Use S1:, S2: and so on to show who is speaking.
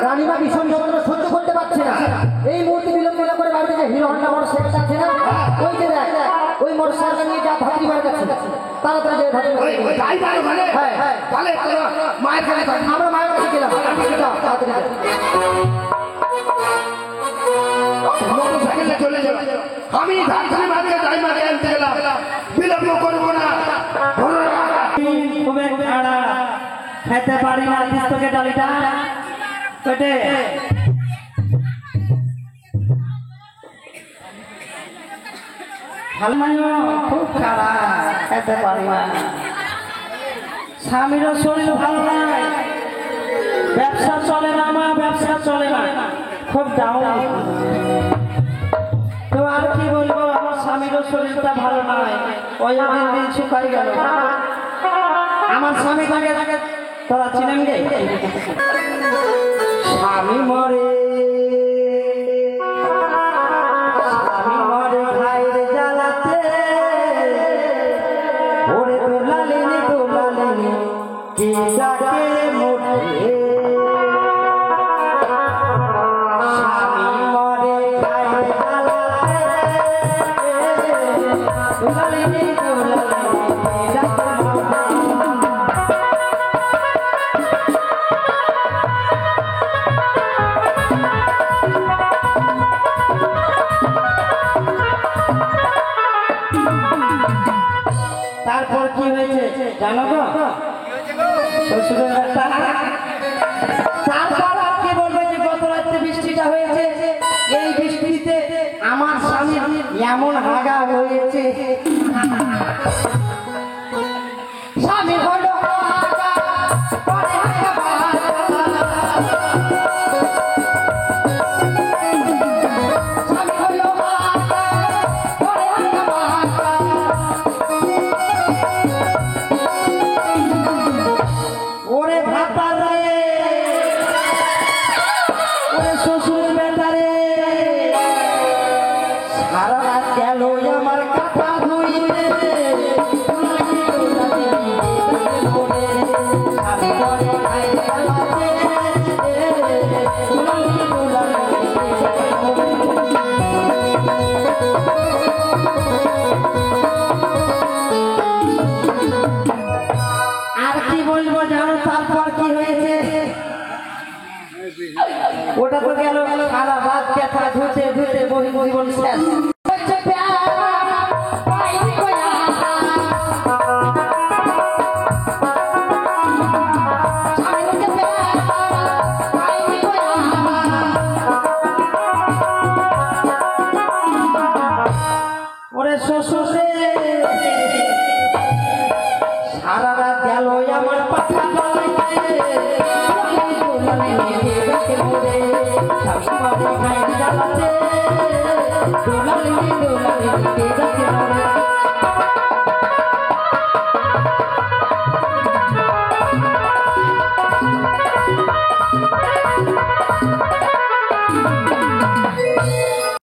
S1: রানীমা ভীষণ যন্ত্রণা সহ্য করতে পারছে না। এই মুহূর্তে বিলম্ব করে বাড়িতে যে হিরো হন্ডা মোটর সাইকেল আছে না, ওই যে দেখ ওই মোটর সাইকেল নিয়ে যা ভাতৃ বাড়ি যাচ্ছে, তাড়াতাড়ি যে ভাতৃ বাড়ি। হ্যাঁ হ্যাঁ, মায়ের কাছে আমরা মায়ের কাছে গেলাম, তাড়াতাড়ি
S2: মোটর সাইকেলে চলে যাবো। আমি ধাত্রী মাকে যাই মাকে আনতে গেলাম, বিলম্ব করবো না।
S1: খেতে পারি না তোকে ডালিটা পেটে খুব খারাপ, খেতে পারি না। স্বামীরও শরীর ভালো নাই, ব্যবসা চলে না, মা ব্যবসা চলে না, খুব ডাউন। তো আর কি বলবো, আমার স্বামীরও শরীরটা ভালো নয়, ওই দিন শুকাই গেল। আমার স্বামী থাকে তোরা চিনেন গে, স্বামী মরে স্বামী মরে ভাইয়ের জ্বালাতে, ওরে দোলালিনি দোলালিনি কে ডাকে মোটে। স্বামী মরে ভাইয়ের জ্বালাতে, দোলালিনি দোলালিনি কে ডাকে মোটে। তারপর কি হয়েছে জানো গো, শ্বশুরের একটা তারপর আর কি বলবে যে গত রাত্রে বৃষ্টিটা হয়েছে, এই বৃষ্টিতে আমার স্বামী এমন হাগা হয়েছে। স্বামী হলো ওটা তো গেল সারা রাত ব্যথা ধুতে ধুতে বহি জীবন শেষ। ওরে শ্বশুর সারা রাত গেল আমার পাখা জ্বালাতে।